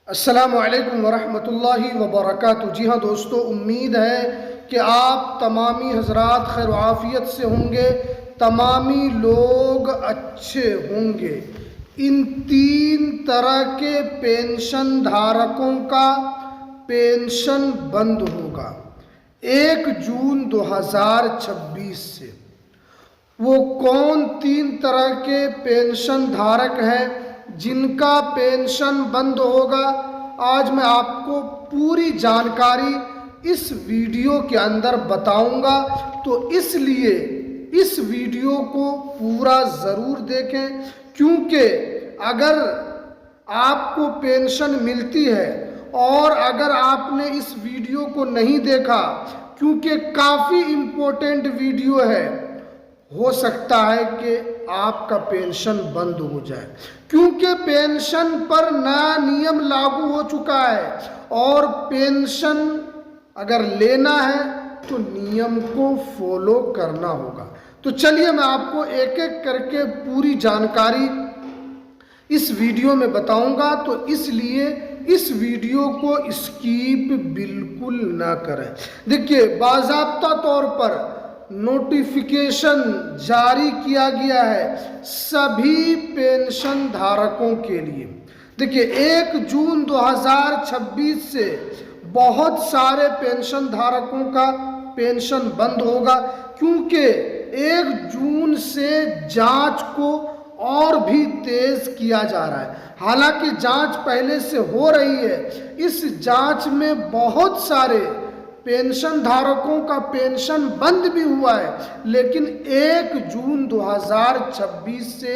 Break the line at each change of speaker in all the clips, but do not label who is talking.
अस्सलामु अलैकुम वरहमतुल्लाहि वबरकातुहू। जी हाँ दोस्तों, उम्मीद है कि आप तमामी हजरात खैर आफियत से होंगे, तमामी लोग अच्छे होंगे। इन तीन तरह के पेंशन धारकों का पेंशन बंद होगा 1 जून 2026 से। वो कौन तीन तरह के पेंशन धारक हैं जिनका पेंशन बंद होगा, आज मैं आपको पूरी जानकारी इस वीडियो के अंदर बताऊंगा। तो इसलिए इस वीडियो को पूरा ज़रूर देखें, क्योंकि अगर आपको पेंशन मिलती है और अगर आपने इस वीडियो को नहीं देखा, क्योंकि काफ़ी इम्पोर्टेंट वीडियो है, हो सकता है कि आपका पेंशन बंद हो जाए, क्योंकि पेंशन पर नया नियम लागू हो चुका है और पेंशन अगर लेना है तो नियम को फॉलो करना होगा। तो चलिए मैं आपको एक एक करके पूरी जानकारी इस वीडियो में बताऊंगा, तो इसलिए इस वीडियो को स्किप बिल्कुल ना करें। देखिए, बाज़ाब्ता तौर पर नोटिफिकेशन जारी किया गया है सभी पेंशन धारकों के लिए। देखिए, 1 जून 2026 से बहुत सारे पेंशन धारकों का पेंशन बंद होगा, क्योंकि 1 जून से जांच को और भी तेज किया जा रहा है। हालांकि जांच पहले से हो रही है, इस जांच में बहुत सारे पेंशन धारकों का पेंशन बंद भी हुआ है, लेकिन 1 जून 2026 से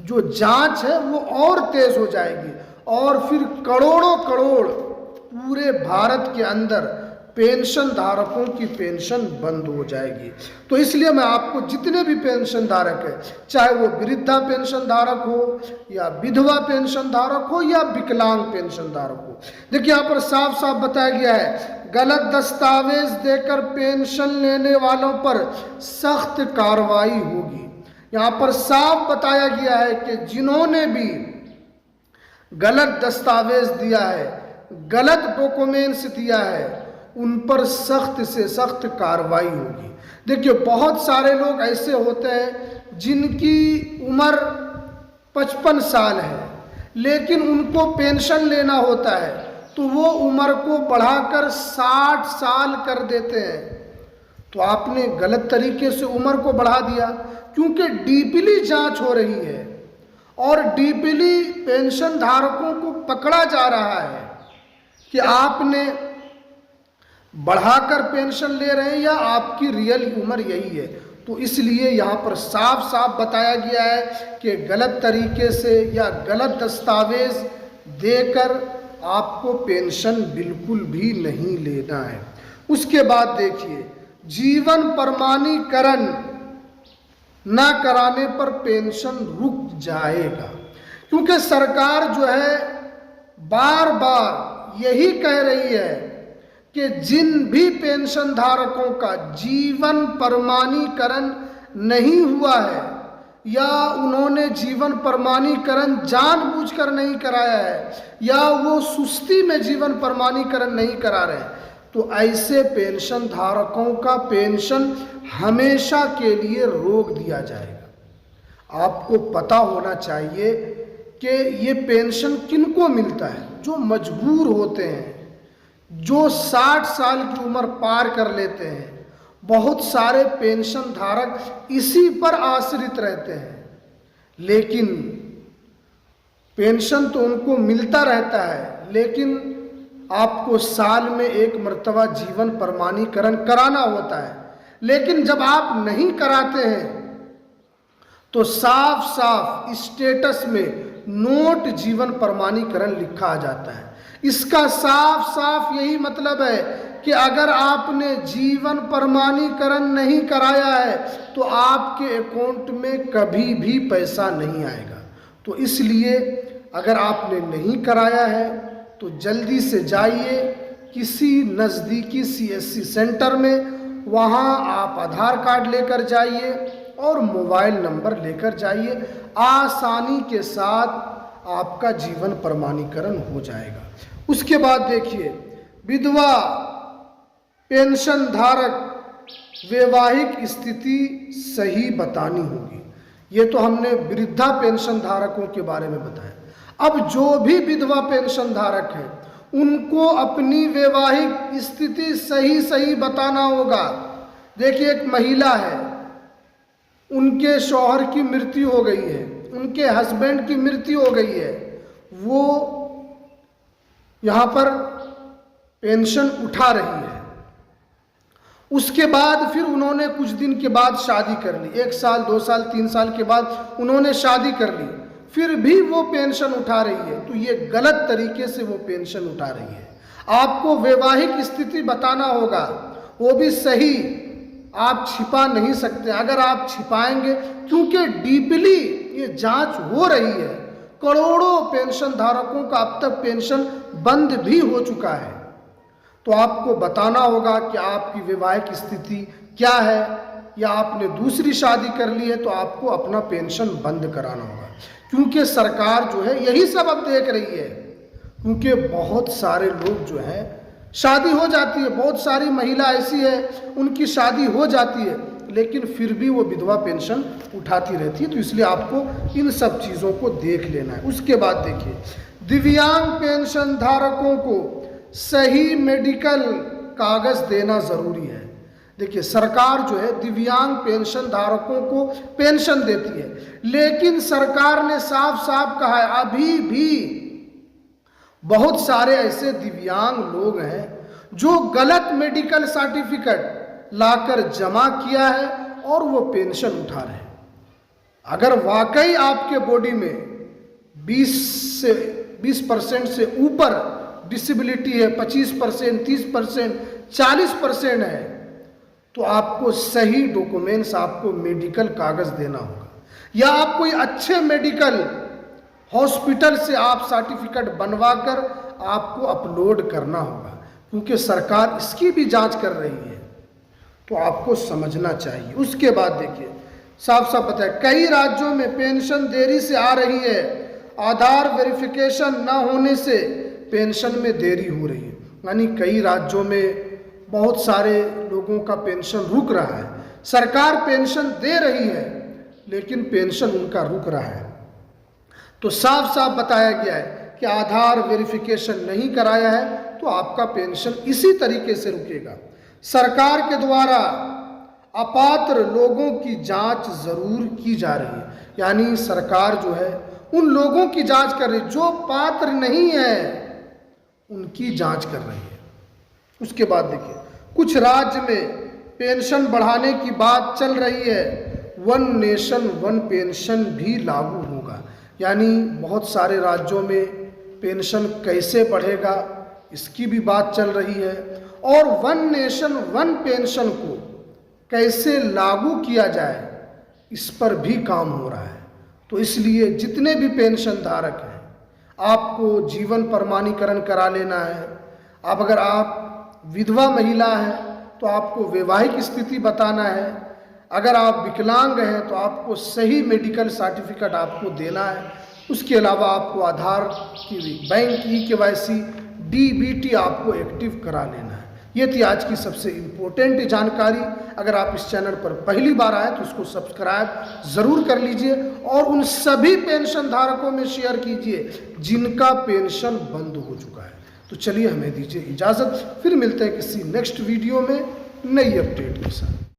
जो जांच है वो और तेज हो जाएगी और फिर करोड़ों करोड़ पूरे भारत के अंदर पेंशन धारकों की पेंशन बंद हो जाएगी। तो इसलिए मैं आपको जितने भी पेंशन धारक है, चाहे वो वृद्धा पेंशन धारक हो या विधवा पेंशन धारक हो या विकलांग पेंशन धारक हो, देखिए यहाँ पर साफ साफ बताया गया है, गलत दस्तावेज देकर पेंशन लेने वालों पर सख्त कार्रवाई होगी। यहाँ पर साफ बताया गया है कि जिन्होंने भी गलत दस्तावेज दिया है, गलत डॉक्यूमेंट्स दिया है, उन पर सख्त से सख्त कार्रवाई होगी। देखिए, बहुत सारे लोग ऐसे होते हैं जिनकी उम्र 55 साल है, लेकिन उनको पेंशन लेना होता है तो वो उम्र को बढ़ाकर 60 साल कर देते हैं। तो आपने गलत तरीके से उम्र को बढ़ा दिया, क्योंकि डीपली जांच हो रही है और डीपली पेंशन धारकों को पकड़ा जा रहा है कि आपने बढ़ाकर पेंशन ले रहे हैं या आपकी रियल उम्र यही है। तो इसलिए यहाँ पर साफ साफ बताया गया है कि गलत तरीके से या गलत दस्तावेज देकर आपको पेंशन बिल्कुल भी नहीं लेना है। उसके बाद देखिए, जीवन प्रमाणीकरण न कराने पर पेंशन रुक जाएगा, क्योंकि सरकार जो है बार बार यही कह रही है कि जिन भी पेंशन धारकों का जीवन प्रमाणीकरण नहीं हुआ है या उन्होंने जीवन प्रमाणीकरण जानबूझकर नहीं कराया है या वो सुस्ती में जीवन प्रमाणीकरण नहीं करा रहे, तो ऐसे पेंशन धारकों का पेंशन हमेशा के लिए रोक दिया जाएगा। आपको पता होना चाहिए कि ये पेंशन किनको मिलता है, जो मजबूर होते हैं, जो 60 साल की उम्र पार कर लेते हैं। बहुत सारे पेंशन धारक इसी पर आश्रित रहते हैं, लेकिन पेंशन तो उनको मिलता रहता है, लेकिन आपको साल में एक मर्तबा जीवन प्रमाणीकरण कराना होता है। लेकिन जब आप नहीं कराते हैं तो साफ साफ स्टेटस में नोट जीवन प्रमाणीकरण लिखा आ जाता है। इसका साफ साफ यही मतलब है कि अगर आपने जीवन प्रमाणीकरण नहीं कराया है तो आपके अकाउंट में कभी भी पैसा नहीं आएगा। तो इसलिए अगर आपने नहीं कराया है तो जल्दी से जाइए किसी नज़दीकी CSC सेंटर में, वहाँ आप आधार कार्ड लेकर जाइए और मोबाइल नंबर लेकर जाइए। आसानी के साथ आपका जीवन प्रमाणीकरण हो जाएगा। उसके बाद देखिए, विधवा पेंशन धारक वैवाहिक स्थिति सही बतानी होगी। ये तो हमने वृद्धा पेंशन धारकों के बारे में बताया। अब जो भी विधवा पेंशन धारक है उनको अपनी वैवाहिक स्थिति सही बताना होगा। देखिए, एक महिला है, उनके शौहर की मृत्यु हो गई है, उनके हस्बैंड की मृत्यु हो गई है, वो यहाँ पर पेंशन उठा रही है। उसके बाद फिर उन्होंने कुछ दिन के बाद शादी कर ली, 1 साल 2 साल 3 साल के बाद उन्होंने शादी कर ली, फिर भी वो पेंशन उठा रही है, तो ये गलत तरीके से वो पेंशन उठा रही है। आपको वैवाहिक स्थिति बताना होगा, वो भी सही, आप छिपा नहीं सकते। अगर आप छिपाएंगे, क्योंकि डीपली ये जांच हो रही है, करोड़ों पेंशन धारकों का अब तक पेंशन बंद भी हो चुका है, तो आपको बताना होगा कि आपकी वैवाहिक स्थिति क्या है, या आपने दूसरी शादी कर ली है तो आपको अपना पेंशन बंद कराना होगा। क्योंकि सरकार जो है यही सब अब देख रही है, क्योंकि बहुत सारे लोग जो है शादी हो जाती है, बहुत सारी महिला ऐसी है उनकी शादी हो जाती है, लेकिन फिर भी वो विधवा पेंशन उठाती रहती है। तो इसलिए आपको इन सब चीज़ों को देख लेना है। उसके बाद देखिए, दिव्यांग पेंशन धारकों को सही मेडिकल कागज देना जरूरी है। देखिए, सरकार जो है दिव्यांग पेंशन धारकों को पेंशन देती है, लेकिन सरकार ने साफ साफ कहा है अभी भी बहुत सारे ऐसे दिव्यांग लोग हैं जो गलत मेडिकल सर्टिफिकेट लाकर जमा किया है और वो पेंशन उठा रहे हैं। अगर वाकई आपके बॉडी में 20% से ऊपर डिसेबिलिटी है, 25%, 30%, 40% है, तो आपको सही डॉक्यूमेंट्स, आपको मेडिकल कागज देना होगा, या आप कोई अच्छे मेडिकल हॉस्पिटल से आप सर्टिफिकेट बनवाकर आपको अपलोड करना होगा, क्योंकि सरकार इसकी भी जांच कर रही है, तो आपको समझना चाहिए। उसके बाद देखिए, साफ साफ बताया, कई राज्यों में पेंशन देरी से आ रही है, आधार वेरिफिकेशन न होने से पेंशन में देरी हो रही है। यानी कई राज्यों में बहुत सारे लोगों का पेंशन रुक रहा है, सरकार पेंशन दे रही है लेकिन पेंशन उनका रुक रहा है। तो साफ साफ बताया गया है कि आधार वेरिफिकेशन नहीं कराया है तो आपका पेंशन इसी तरीके से रुकेगा। सरकार के द्वारा अपात्र लोगों की जांच जरूर की जा रही है, यानी सरकार जो है उन लोगों की जांच कर रही है जो पात्र नहीं है, उनकी जांच कर रही है। उसके बाद देखिए, कुछ राज्य में पेंशन बढ़ाने की बात चल रही है, 1 नेशन 1 पेंशन भी लागू होगा। यानी बहुत सारे राज्यों में पेंशन कैसे बढ़ेगा इसकी भी बात चल रही है, और 1 नेशन 1 पेंशन को कैसे लागू किया जाए इस पर भी काम हो रहा है। तो इसलिए जितने भी पेंशन धारक हैं, आपको जीवन प्रमाणीकरण करा लेना है। अब अगर आप विधवा महिला हैं तो आपको वैवाहिक स्थिति बताना है, अगर आप विकलांग हैं तो आपको सही मेडिकल सर्टिफिकेट आपको देना है। उसके अलावा आपको आधार की बैंक KYC DBT आपको एक्टिव करा लेना है। ये थी आज की सबसे इम्पोर्टेंट जानकारी। अगर आप इस चैनल पर पहली बार आए तो इसको सब्सक्राइब ज़रूर कर लीजिए और उन सभी पेंशन धारकों में शेयर कीजिए जिनका पेंशन बंद हो चुका है। तो चलिए, हमें दीजिए इजाज़त, फिर मिलते हैं किसी नेक्स्ट वीडियो में नई अपडेट के साथ।